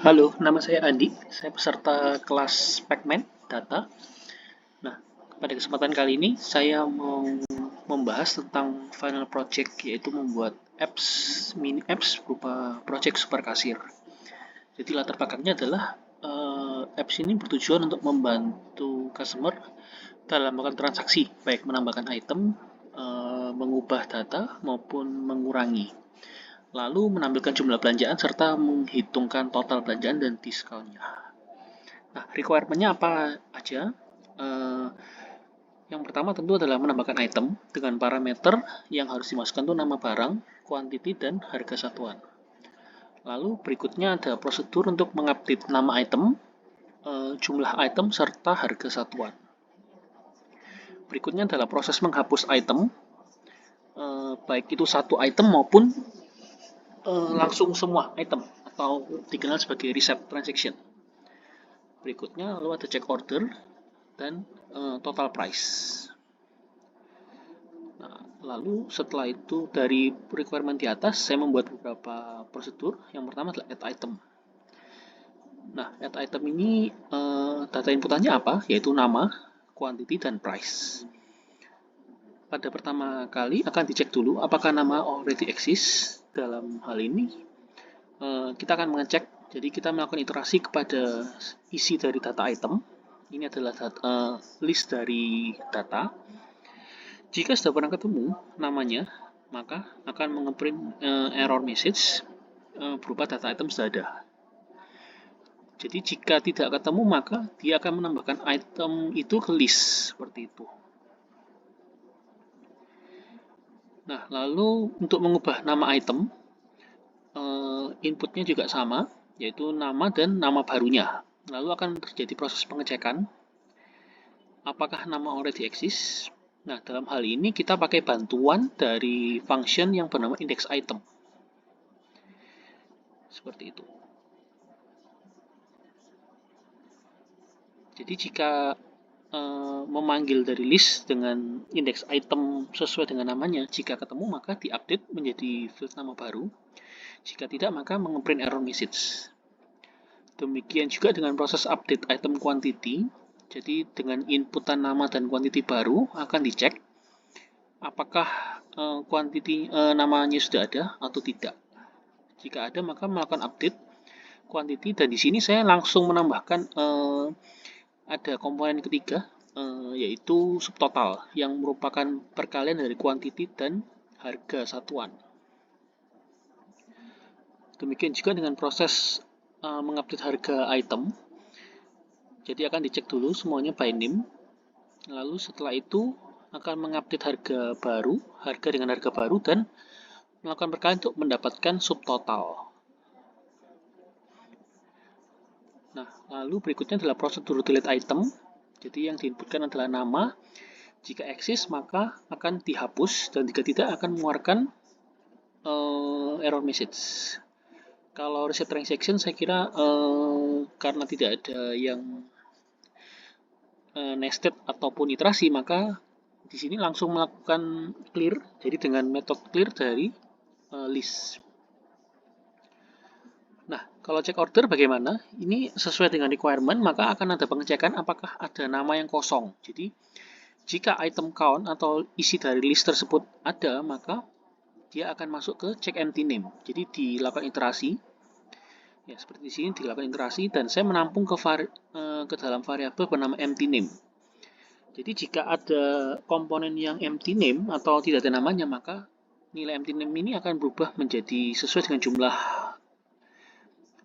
Halo, nama saya Andi. Saya peserta kelas Pacman Data. Nah, pada kesempatan kali ini saya mau membahas tentang final project, yaitu membuat mini apps berupa project super kasir. Jadi latar belakangnya adalah apps ini bertujuan untuk membantu customer dalam melakukan transaksi, baik menambahkan item, mengubah data maupun mengurangi, lalu menampilkan jumlah belanjaan serta menghitungkan total belanjaan dan diskonnya. Nah, requirement-nya apa aja? Eh, yang pertama tentu adalah menambahkan item dengan parameter yang harus dimasukkan itu nama barang, quantity, dan harga satuan. Lalu berikutnya ada prosedur untuk mengupdate nama item, jumlah item, serta harga satuan. Berikutnya adalah proses menghapus item, baik itu satu item maupun langsung semua item atau dikenal sebagai reset transaction. Berikutnya lalu ada check order dan total price. Nah, lalu setelah itu dari requirement di atas saya membuat beberapa prosedur. Yang pertama adalah add item. Nah, add item ini data inputannya apa? Yaitu nama, quantity, dan price. Pada pertama kali akan dicek dulu apakah nama already exist. Dalam hal ini kita akan mengecek, jadi kita melakukan iterasi kepada isi dari data item. Ini adalah list dari data. Jika sudah pernah ketemu namanya, maka akan mengeprint error message berupa data item sudah ada. Jadi jika tidak ketemu, maka dia akan menambahkan item itu ke list seperti itu. Nah, lalu untuk mengubah nama item, inputnya juga sama, yaitu nama dan nama barunya. Lalu akan terjadi proses pengecekan apakah nama already exist. Nah, dalam hal ini kita pakai bantuan dari function yang bernama index item. Seperti itu. Jadi jika memanggil dari list dengan index item sesuai dengan namanya, jika ketemu maka diupdate menjadi field nama baru. Jika tidak, maka mengeprint error message. Demikian juga dengan proses update item quantity. Jadi dengan inputan nama dan quantity baru akan dicek apakah namanya sudah ada atau tidak. Jika ada, maka melakukan update quantity, dan di sini saya langsung menambahkan ada komponen ketiga, yaitu subtotal yang merupakan perkalian dari quantity dan harga satuan. Demikian juga dengan proses mengupdate harga item. Jadi akan dicek dulu semuanya by name. Lalu setelah itu akan mengupdate harga baru, harga dengan harga baru, dan melakukan perkalian untuk mendapatkan subtotal. Nah, lalu berikutnya adalah prosedur delete item. Jadi yang diinputkan adalah nama. Jika eksis maka akan dihapus, dan jika tidak akan mengeluarkan error message. Kalau reset transaction saya kira karena tidak ada yang nested ataupun iterasi, maka di sini langsung melakukan clear. Jadi dengan metode clear dari list. Nah, kalau check order bagaimana? Ini sesuai dengan requirement, maka akan ada pengecekan apakah ada nama yang kosong. Jadi, jika item count atau isi dari list tersebut ada, maka dia akan masuk ke check empty name. Jadi, dilakukan iterasi. Ya, seperti di sini dilakukan iterasi, dan saya menampung ke dalam variabel bernama empty name. Jadi, jika ada komponen yang empty name atau tidak ada namanya, maka nilai empty name ini akan berubah menjadi sesuai dengan jumlah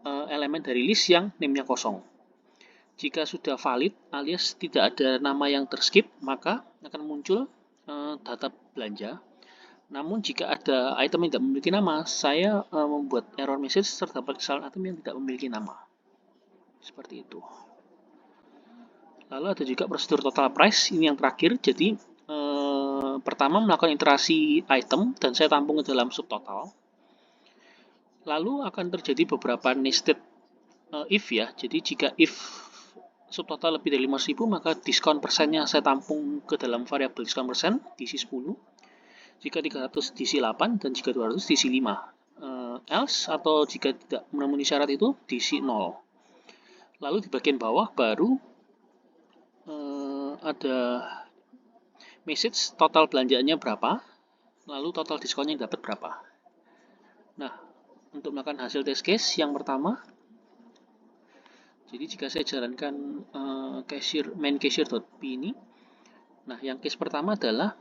elemen dari list yang name-nya kosong. Jika sudah valid alias tidak ada nama yang terskip, maka akan muncul data belanja. Namun jika ada item yang tidak memiliki nama, saya membuat error message terdapat kesalahan item yang tidak memiliki nama. Seperti itu. Lalu ada juga prosedur total price, ini yang terakhir. Jadi pertama melakukan iterasi item dan saya tampung ke dalam subtotal. Lalu akan terjadi beberapa nested if ya. Jadi jika if subtotal lebih dari 5.000, maka diskon persennya saya tampung ke dalam variabel diskon persen diisi 10. Jika 300 diisi 8, dan jika 200 diisi 5. else, atau jika tidak memenuhi syarat itu diisi 0. Lalu di bagian bawah baru ada message total belanjaannya berapa, lalu total diskonnya dapat berapa. Nah, untuk melakukan hasil test case yang pertama, jadi jika saya jalankan main cashier.p ini, nah yang case pertama adalah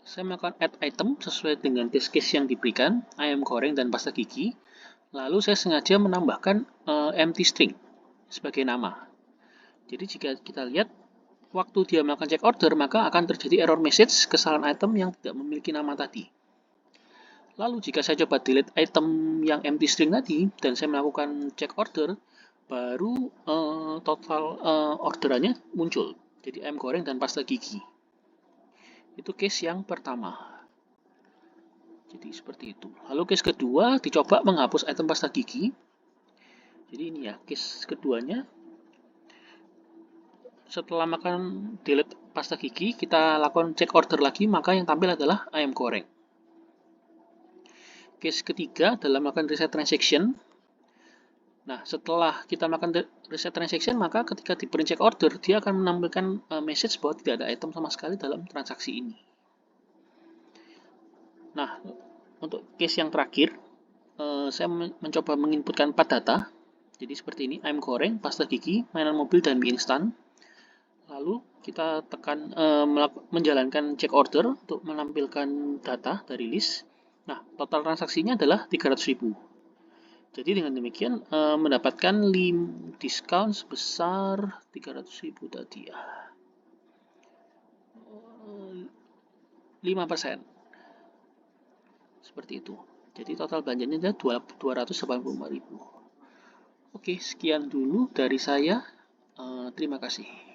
saya melakukan add item sesuai dengan test case yang diberikan, ayam goreng dan pasta gigi. Lalu saya sengaja menambahkan empty string sebagai nama. Jadi jika kita lihat, waktu dia melakukan check order, maka akan terjadi error message kesalahan item yang tidak memiliki nama tadi. Lalu jika saya coba delete item yang empty string tadi, dan saya melakukan check order, baru total orderannya muncul. Jadi ayam goreng dan pasta gigi. Itu case yang pertama. Jadi seperti itu. Lalu case kedua, dicoba menghapus item pasta gigi. Jadi ini ya, case keduanya. Setelah makan delete pasta gigi, kita lakukan check order lagi, maka yang tampil adalah ayam goreng. Case ketiga adalah melakukan reset transaction. Nah, setelah kita melakukan reset transaction, maka ketika di print check order, dia akan menampilkan message bahwa tidak ada item sama sekali dalam transaksi ini. Nah, untuk case yang terakhir, saya mencoba menginputkan 4 data. Jadi seperti ini, ayam goreng, pasta gigi, mainan mobil, dan mie instan. Lalu kita tekan menjalankan check order untuk menampilkan data dari list. Nah, total transaksinya adalah 300.000. Jadi dengan demikian mendapatkan diskon sebesar 300.000 tadi ya. 5%. Seperti itu. Jadi total belanjanya adalah 285.000. Oke, sekian dulu dari saya. Terima kasih.